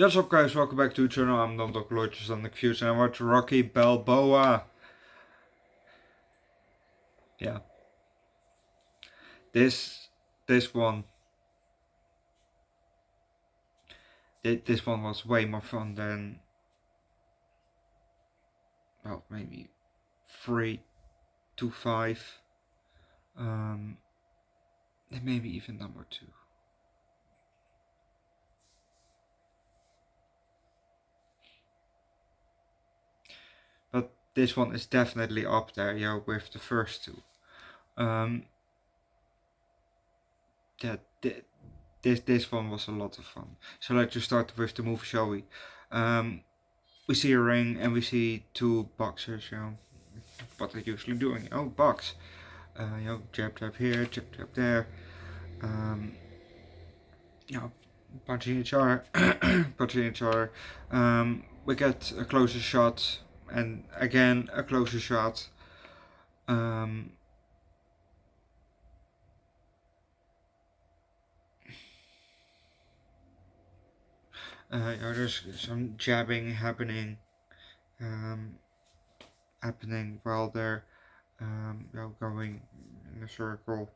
What's up guys, welcome back to the channel. I'm Underdog Reacts and I watch Rocky Balboa. Yeah. This one this one was way more fun than, well, maybe 3 to 5. And maybe even number 2. But this one is definitely up there, with the first 2. Yeah, this one was a lot of fun. So let's just start with the movie, shall we? We see a ring and we see 2 boxers, what they're usually doing. Oh, box. Jab here, jab there. Punching each other, punching each other. We get a closer shot, and again a closer shot. There's some jabbing happening, while they're going in a circle.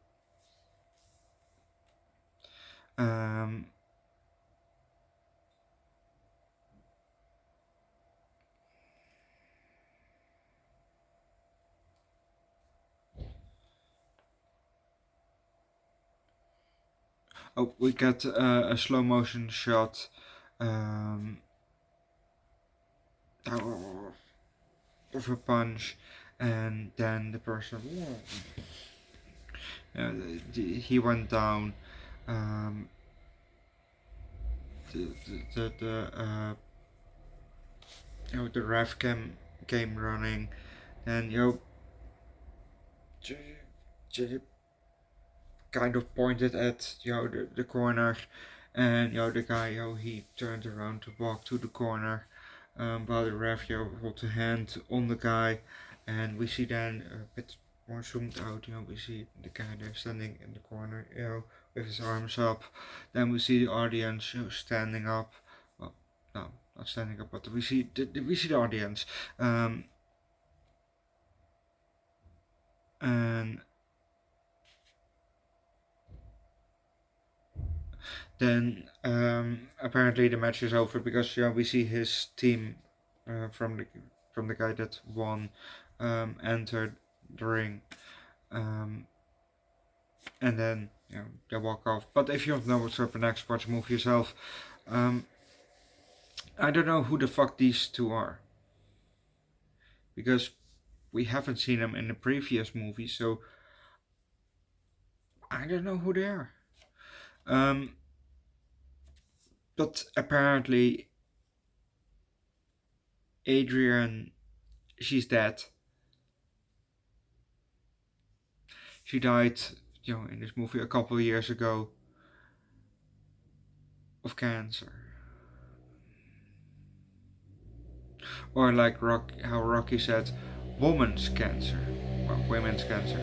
Oh, we get a slow motion shot of a punch, and then the person, he went down. The ref came running, and kind of pointed at the corner, and the guy he turned around to walk to the corner, while the ref rolled a hand on the guy, and we see then a bit more zoomed out, we see the guy there standing in the corner, with his arms up. Then we see the audience standing up. Well, no, not standing up, but we see the audience, and then apparently the match is over, because we see his team, from the guy that won, enter the ring, and then they walk off. But if you don't know what's up next, watch the movie yourself. I don't know who the fuck these 2 are, because we haven't seen them in the previous movie, so I don't know who they are. But apparently Adrian, she's dead. She died, in this movie a couple of years ago of cancer. Or like how Rocky said, woman's cancer. Well, women's cancer.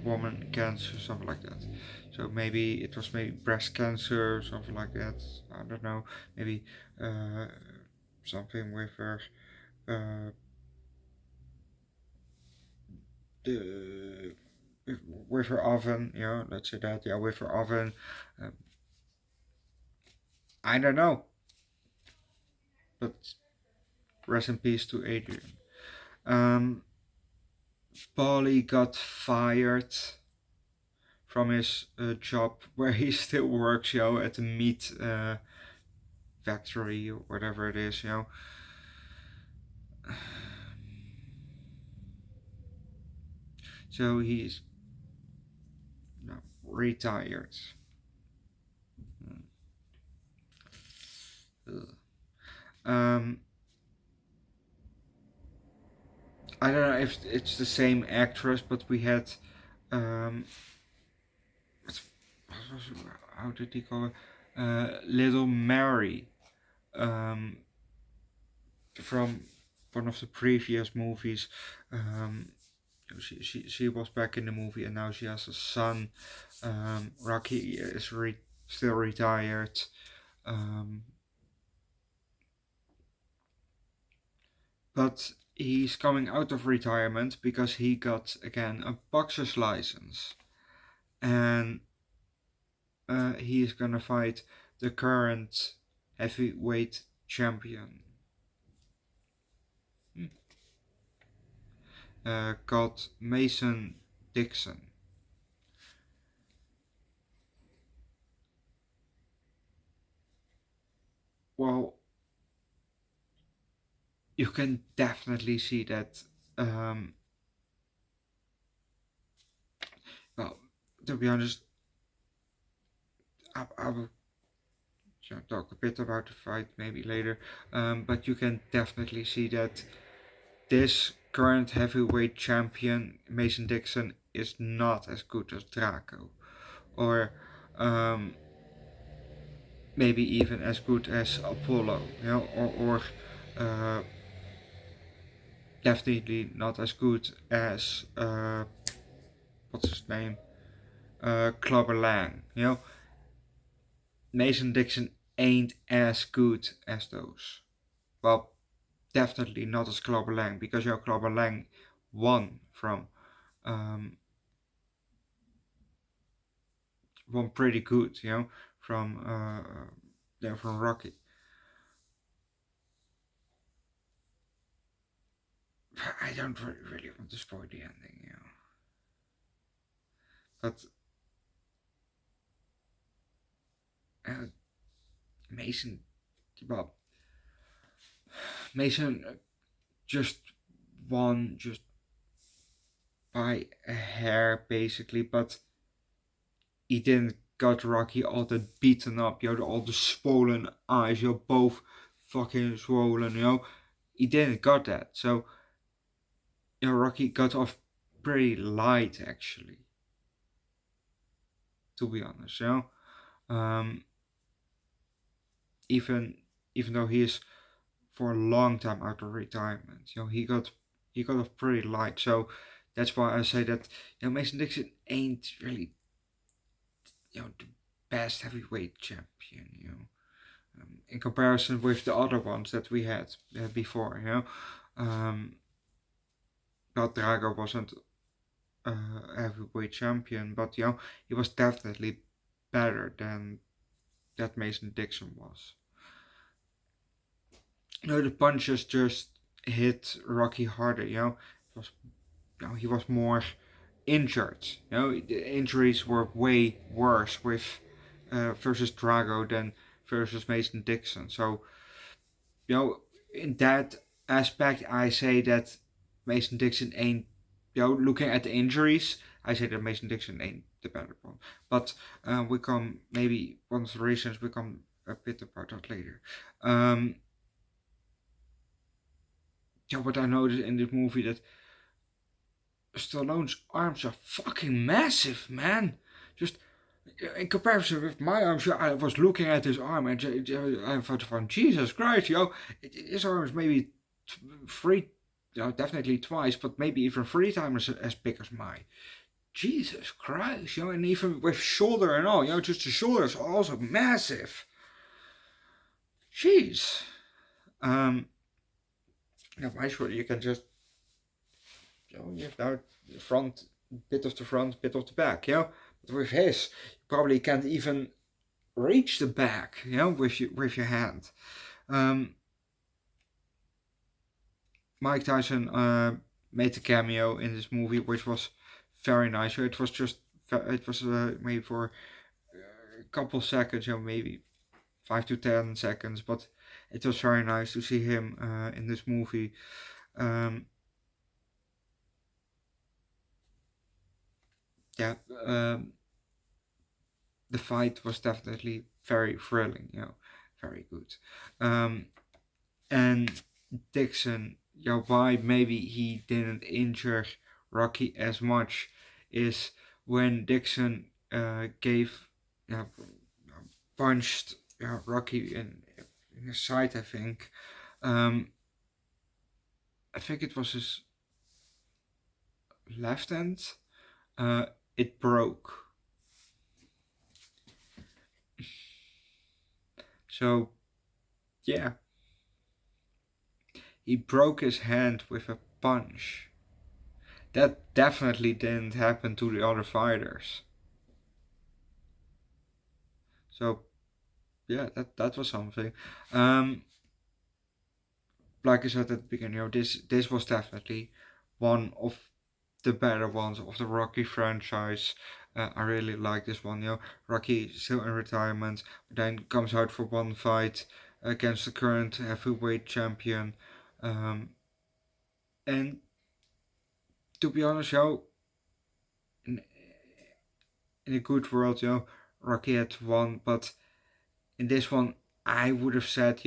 Woman cancer, something like that. So maybe it was breast cancer or something like that. I don't know. Maybe something with her with her oven, let's say that, with her oven. I don't know. But rest in peace to Adrian. Paulie got fired from his job where he still works, at the meat factory or whatever it is, So he's retired. I don't know if it's the same actress, but we had how did he call her? Little Mary, from one of the previous movies. She was back in the movie, and now she has a son. Rocky is still retired. but he's coming out of retirement because he got again a boxer's license, and he's gonna fight the current heavyweight champion, called Mason Dixon. Well, you can definitely see that. Um, well, to be honest, I will talk a bit about the fight maybe later, but you can definitely see that this current heavyweight champion, Mason Dixon, is not as good as Draco, or um, maybe even as good as Apollo, or definitely not as good as what's his name, Clubber Lang. Mason Dixon ain't as good as those. Well, definitely not as Clubber Lang, because Clubber Lang won from um, won pretty good, from from Rocky. I don't really want to spoil the ending. But uh, Mason, well, Mason just won just by a hair basically, but he didn't got Rocky all the beaten up, all the swollen eyes, both fucking swollen, He didn't got that. So, Rocky got off pretty light actually, to be honest, Um, even even though he is for a long time out of retirement, he got off pretty light. So that's why I say that Mason Dixon ain't really the best heavyweight champion. In comparison with the other ones that we had before. But Drago wasn't a heavyweight champion, but he was definitely better than that Mason Dixon was. The punches just hit Rocky harder. It was, he was more injured. The injuries were way worse with versus Drago than versus Mason Dixon. So in that aspect, I say that Mason Dixon ain't. Looking at the injuries, I say that Mason Dixon ain't the better one. But we come maybe one of the reasons we come a bit about that later. But I noticed in this movie that Stallone's arms are fucking massive, man. Just in comparison with my arms, I was looking at his arm and I thought, from Jesus Christ, his arm is maybe three, definitely twice, but maybe even three times as big as mine. Jesus Christ, and even with shoulder and all, just the shoulders are also massive. Jeez. My shoulder, you can just, you have now the front, bit of the front, bit of the back, But with his, you probably can't even reach the back, with your hand. Mike Tyson made a cameo in this movie, which was very nice. So it was maybe for a couple seconds, maybe 5 to 10 seconds, but it was very nice to see him in this movie. Yeah, the fight was definitely very thrilling, very good. And Dixon, why maybe he didn't injure Rocky as much is when Dixon gave, punched Rocky in his side, I think. I think it was his left hand. It broke. So, yeah, he broke his hand with a punch. That definitely didn't happen to the other fighters. So yeah, that was something. Like I said at the beginning, this was definitely one of the better ones of the Rocky franchise. I really like this one. Rocky still in retirement, but then comes out for one fight against the current heavyweight champion. Um, and to be honest, in, in a good world, Rocky had won, but in this one, I would have said,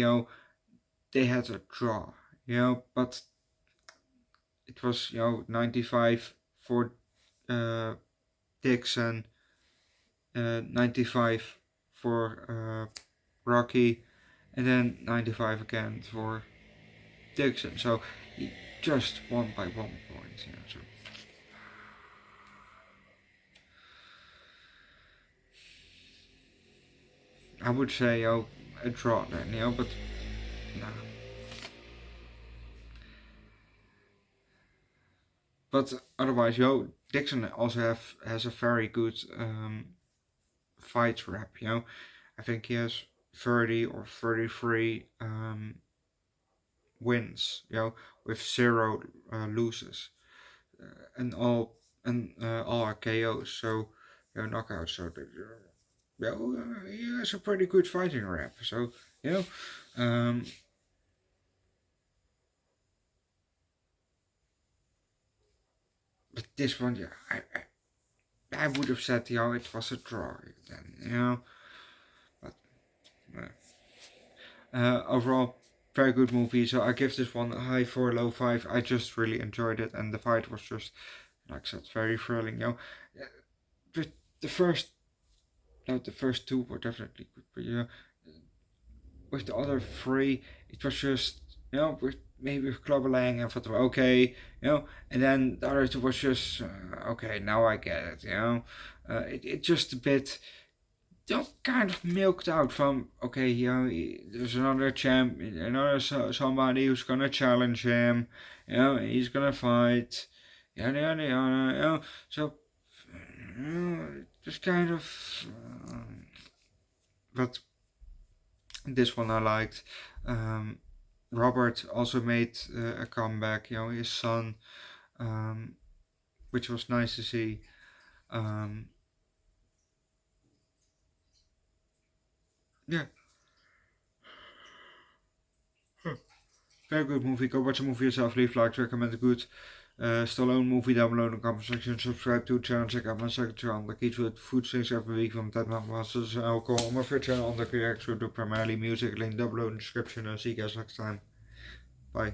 they had a draw, but it was, 95 for uh, Dixon, 95 for Rocky, and then 95 again for Dixon. So he just won by 1 point. So I would say, a draw then, but nah. But otherwise, Dixon also has a very good fight rep. I think he has 30 or 33 wins. With zero loses, and all are KOs. So knockouts. So he has a pretty good fighting rep. So um, but this one, I would have said it was a draw then. But overall, very good movie. So I give this one a high 4, low 5. I just really enjoyed it, and the fight was just, like I said, very thrilling. But the first, no, the first two were definitely good, but with the other three, it was just, with maybe with Clubber Lang, I thought, okay, and then the other two was just, okay, now I get it, it just a bit, kind of milked out from, okay, there's another somebody who's gonna challenge him, he's gonna fight, yada yada yada, so, just kind of, but this one I liked. Robert also made a comeback, his son, um, which was nice to see. Um, yeah, very good movie. Go watch the movie yourself. Leave likes, recommend a good Stallone movie down below in the comment section. Subscribe to the channel. Check out my second channel. Underdog Eats with food things every week from that masters and alcohol. On my third channel, Underdog Reacts, we do primarily music. Link down below in the description. I'll see you guys next time. Bye.